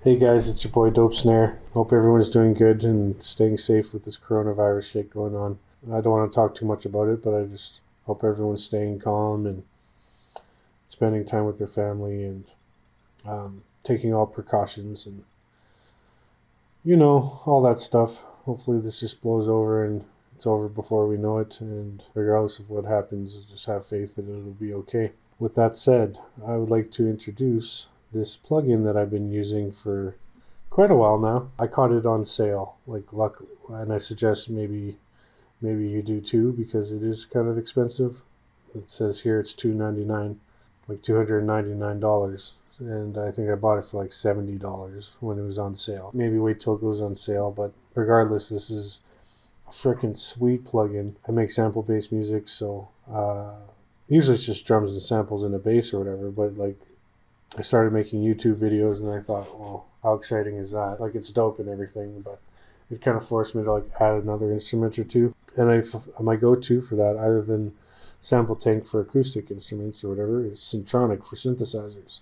Hey guys, it's your boy Dope Snare. Hope everyone's doing good and staying safe with this coronavirus shit going on. I don't want to talk too much about it, but I just hope everyone's staying calm and spending time with their family and taking all precautions and, all that stuff. Hopefully this just blows over and it's over before we know it. And regardless of what happens, just have faith that it'll be okay. With that said, I would like to introduce this plugin that I've been using for quite a while now. I caught it on sale, like luck, and I suggest maybe you do too, because it is kind of expensive. It says here it's $2.99, like $299, and I think I bought it for like $70 when it was on sale. Maybe wait till it goes on sale, but regardless, this is a freaking sweet plugin. I make sample-based music, so usually it's just drums and samples and a bass or whatever, but like I started making YouTube videos and I thought, well, how exciting is that? Like, it's dope and everything, but it kind of forced me to like add another instrument or two. And my go-to for that, other than Sample Tank for acoustic instruments or whatever, is Syntronik for synthesizers.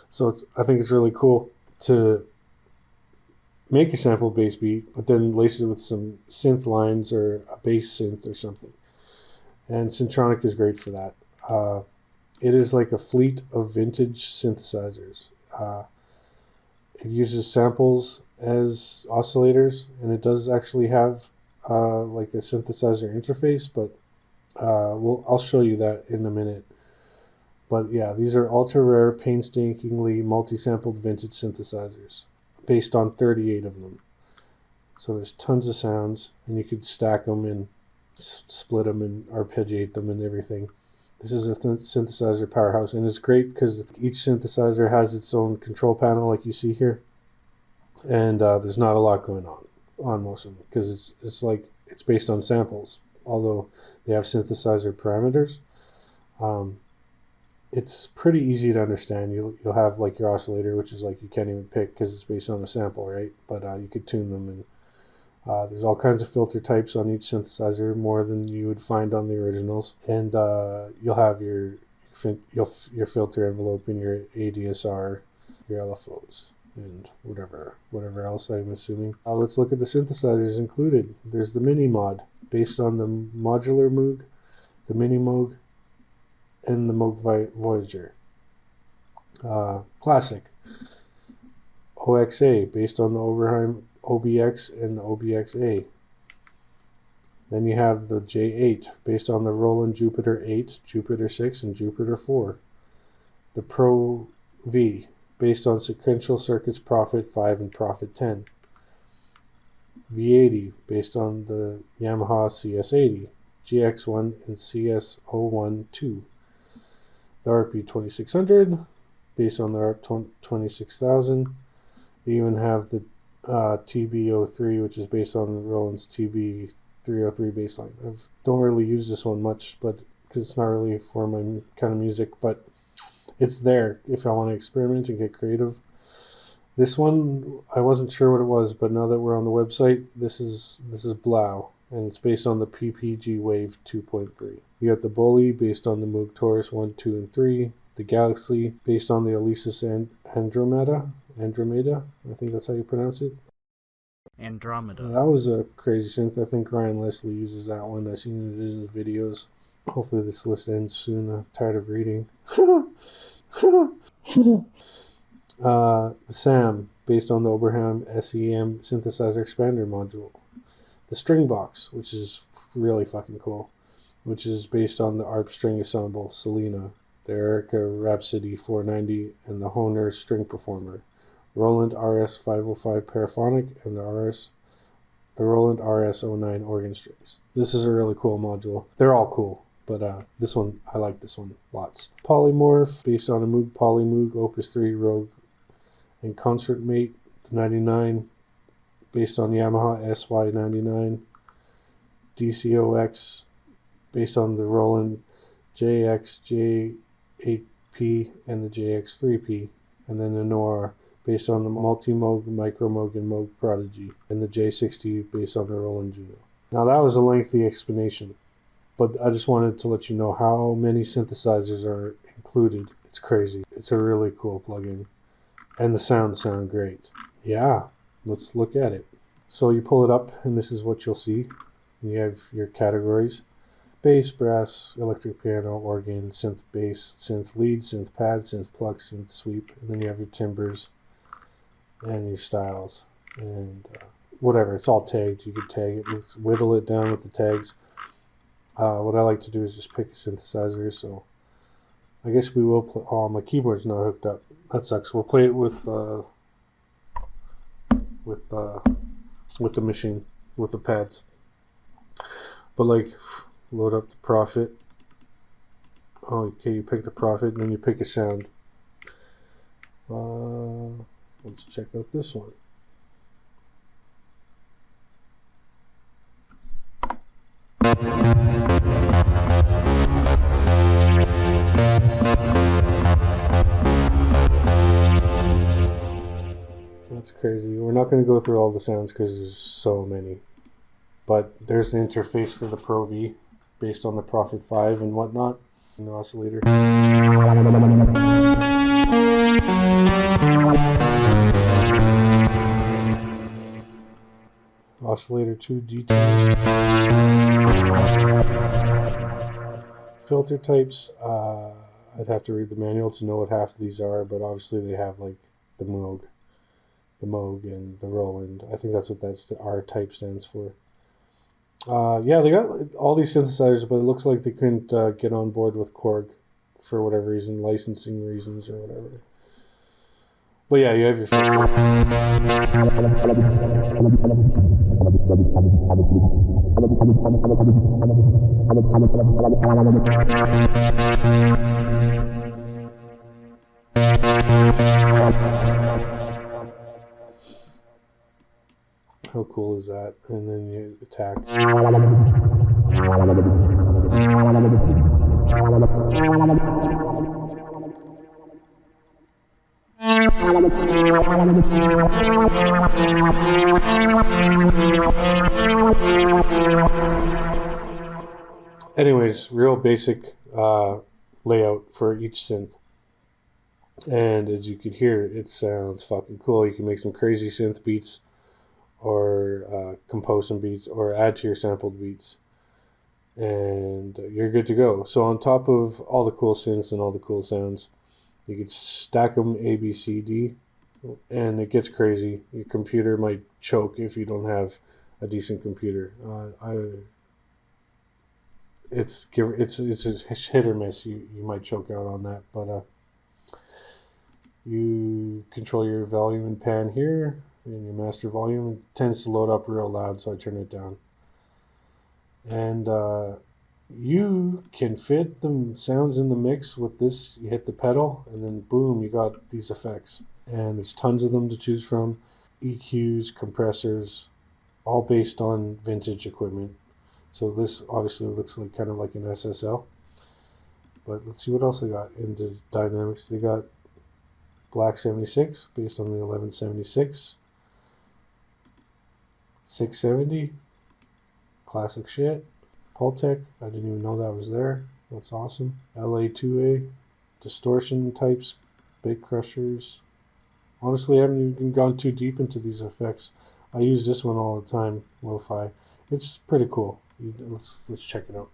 So I think it's really cool to make a sample-based beat, but then lace it with some synth lines or a bass synth or something. And Syntronik is great for that. It is like a fleet of vintage synthesizers. It uses samples as oscillators, and it does actually have like a synthesizer interface, but I'll show you that in a minute. But yeah, these are ultra rare, painstakingly multi-sampled vintage synthesizers, based on 38 of them. So there's tons of sounds, and you could stack them and split them and arpeggiate them and everything. This is a synthesizer powerhouse, and it's great because each synthesizer has its own control panel, like you see here, and there's not a lot going on most of them because it's based on samples. Although they have synthesizer parameters, it's pretty easy to understand. You'll have like your oscillator, which is like you can't even pick because it's based on a sample, right? But you could tune them, and there's all kinds of filter types on each synthesizer, more than you would find on the originals. And you'll have your filter envelope and your ADSR, your LFOs, and whatever else I'm assuming. Let's look at the synthesizers included. There's the Mini Mod, based on the Modular Moog, the Mini Moog, and the Moog Voyager. Classic. OXA, based on the Oberheim OBX and the OBX-A. Then you have the J8, based on the Roland Jupiter 8, Jupiter 6, and Jupiter 4. The Pro V, based on Sequential Circuits Prophet 5 and Prophet 10. V80, based on the Yamaha CS80, GX1, and CS012. The RP2600, based on the RP26000. They even have the TB03, which is based on Roland's TB303 bassline. I don't really use this one much, but because it's not really for my kind of music, but it's there if I want to experiment and get creative. This one, I wasn't sure what it was, but now that we're on the website, this is Blau, and it's based on the PPG Wave 2.3. You got the Bully, based on the Moog Taurus 1, 2, and 3. The Galaxy, based on the Alesis Andromeda, I think that's how you pronounce it. Andromeda. That was a crazy synth. I think Ryan Leslie uses that one. I've seen it in his videos. Hopefully this list ends soon. I'm tired of reading. The SAM, based on the Oberheim SEM synthesizer expander module. The String Box, which is really fucking cool, which is based on the ARP string ensemble Selena, the Erica Rhapsody 490, and the Hohner String Performer. Roland RS505 Paraphonic, and the Roland RS09 organ strings. This is a really cool module. They're all cool, but this one, I like this one lots. Polymorph, based on a Moog Polymoog Opus 3 Rogue and Concert Mate, the 99, based on Yamaha SY99. DCOX, based on the Roland JX J8P and the JX3P, and then the Noir, based on the Multi-Moog, Micro-Moog, and Moog Prodigy, and the J60, based on the Roland Juno. Now that was a lengthy explanation, but I just wanted to let you know how many synthesizers are included. It's crazy. It's a really cool plugin, and the sounds sound great. yeah, let's look at it. So you pull it up, and this is what you'll see. And you have your categories: bass, brass, electric piano, organ, synth bass, synth lead, synth pad, synth pluck, synth sweep, and then you have your timbres and your styles and whatever. It's all tagged. You could tag it. Let's whittle it down with the tags. What I like to do is just pick a synthesizer. So I guess we will play. Oh, my keyboard's not hooked up. That sucks. We'll play it with the machine, with the pads. But like, load up the Prophet. Oh, okay, you pick the Prophet, and then you pick a sound. Let's check out this one. That's crazy. We're not going to go through all the sounds because there's so many. But there's the interface for the Pro V based on the Prophet 5 and whatnot. And the oscillator. Oscillator 2 detail. Filter types. I'd have to read the manual to know what half of these are, but obviously they have like the Moog, and the Roland. I think that's what the R type stands for. Yeah, they got all these synthesizers, but it looks like they couldn't get on board with Korg for whatever reason, licensing reasons or whatever. But yeah, you have your filter. How cool is that? And then you attack. Anyways, real basic layout for each synth. And as you can hear, it sounds fucking cool. You can make some crazy synth beats, or compose some beats, or add to your sampled beats, and you're good to go. So on top of all the cool synths and all the cool sounds, you could stack them A, B, C, D, and it gets crazy. Your computer might choke if you don't have a decent computer. It's a hit or miss. You might choke out on that, but you control your volume and pan here, and your master volume. It tends to load up real loud, so I turn it down. And you can fit the sounds in the mix with this. You hit the pedal, and then boom, you got these effects. And there's tons of them to choose from. EQs, compressors, all based on vintage equipment. So this obviously looks like kind of like an SSL. But let's see what else they got in the dynamics. They got Black 76 based on the 1176. 670, classic shit. Pultec, I didn't even know that was there. That's awesome. LA2A, distortion types, big crushers. Honestly, I haven't even gone too deep into these effects. I use this one all the time, lo-fi. It's pretty cool. Let's check it out.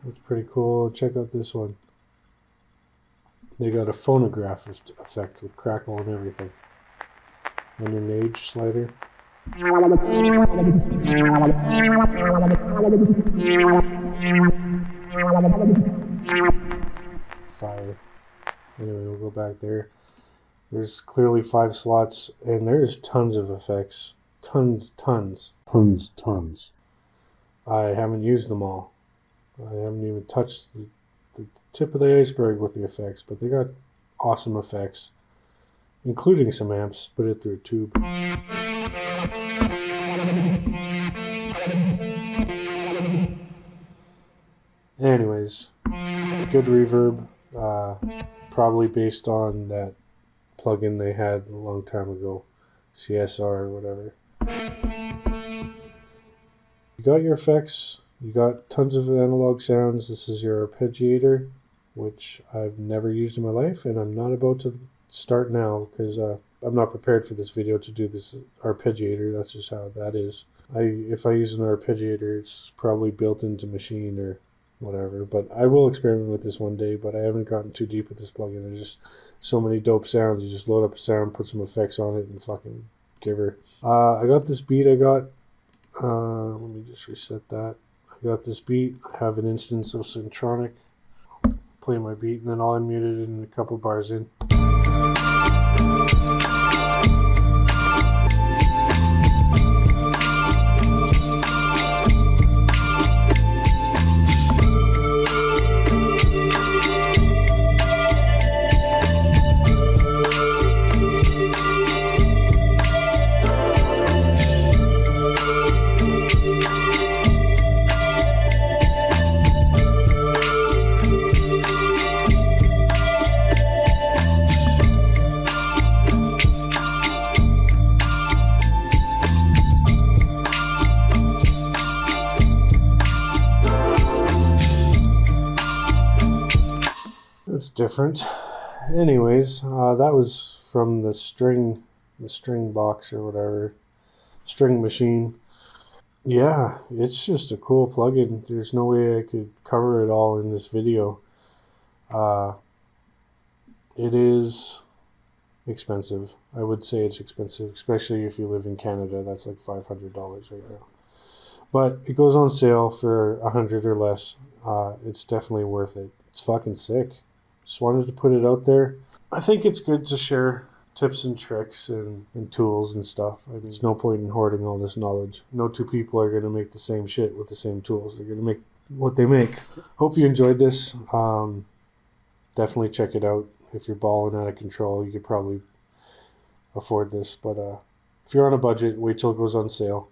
That's pretty cool. Check out this one. They got a phonograph effect with crackle and everything. And an age slider. Fire. Anyway, we'll go back there. There's clearly 5 slots, and there's tons of effects. Tons. I haven't used them all. I haven't even touched the tip of the iceberg with the effects, but they got awesome effects, including some amps. Put it through a tube. Anyways, good reverb, probably based on that plugin they had a long time ago, CSR or whatever. You got your effects, you got tons of analog sounds. This is your arpeggiator, which I've never used in my life, and I'm not about to start now because I'm not prepared for this video to do this arpeggiator. That's just how that is. If I use an arpeggiator, it's probably built into Machine or whatever, but I will experiment with this one day. But I haven't gotten too deep with this plugin. There's just so many dope sounds. You just load up a sound, put some effects on it, and fucking give her. I got this beat. Let me just reset that. I got this beat. I have an instance of Syntronik. Play my beat, and then I'll unmute it in a couple bars in. That's different. Anyways, that was from the string box or whatever, string machine. Yeah, it's just a cool plugin. There's no way I could cover it all in this video. It is expensive. I would say it's expensive, especially if you live in Canada. That's like $500 right now. But it goes on sale for $100 or less. It's definitely worth it. It's fucking sick. Just wanted to put it out there. I think it's good to share tips and tricks and tools and stuff. I mean, there's no point in hoarding all this knowledge. No two people are going to make the same shit with the same tools. They're going to make what they make. Hope you enjoyed this. Definitely check it out. If you're balling out of control, you could probably afford this. But if you're on a budget, wait till it goes on sale.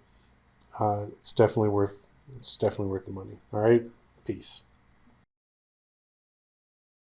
It's definitely worth the money. All right, peace.